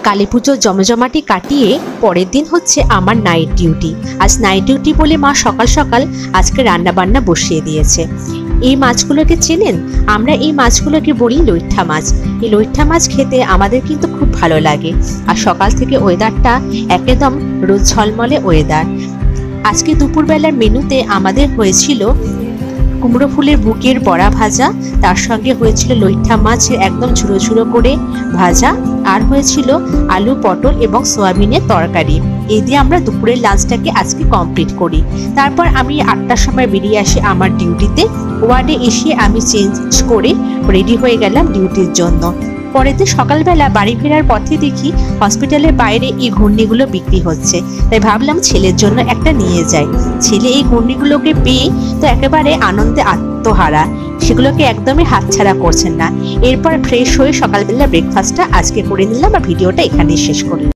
কালী পুজোর জমজমাটি কাটিয়ে পরের দিন হচ্ছে আমার নাইট ডিউটি। আজ নাইট ডিউটি বলে মা সকাল সকাল আজকে রান্না বান্না বসিয়ে দিয়েছে। এই মাছগুলোকে চেনেন? আমরা এই মাছগুলোকে বলি লইঠা মাছ। এই লইঠা মাছ খেতে আমাদের কিন্তু খুব ভালো লাগে। আর সকাল থেকে ওয়েদারটা একদম রোদ ঝলমলে ওয়েদার। আজকে দুপুরবেলার মেনুতে আমাদের হয়েছিল কুমড়ো ফুলের বুকের বড়া ভাজা, তার সঙ্গে হয়েছিল লইঠা মাছের একদম ঝুড়ো ঝুড়ো করে ভাজা, আর হয়েছিল আলু পটল এবং সোয়াবিনের তরকারি। এই দিয়ে আমরা দুপুরের লাঞ্চটাকে আজকে কমপ্লিট করি। তারপর আমি 8টার সময় বেরিয়ে আসি আমার ডিউটিতে। ওয়ার্ডে এসে আমি চেঞ্জ করে রেডি হয়ে গেলাম ডিউটির জন্য। পরের দিন সকালবেলা বাড়ি ফেরার পথে দেখি হসপিটালের বাইরে এই ঘূর্ণিগুলো বিক্রি হচ্ছে, তাই ভাবলাম ছেলের জন্য একটা নিয়ে যাই। ছেলে এই ঘূর্ণিগুলোকে পেয়ে তো একেবারে আনন্দে আত্মহারা, সেগুলোকে একদমই হাতছাড়া করছেন না। এরপর ফ্রেশ হয়ে সকালবেলা ব্রেকফাস্টটা আজকে করে নিলাম আর ভিডিওটা এখানেই শেষ করলাম।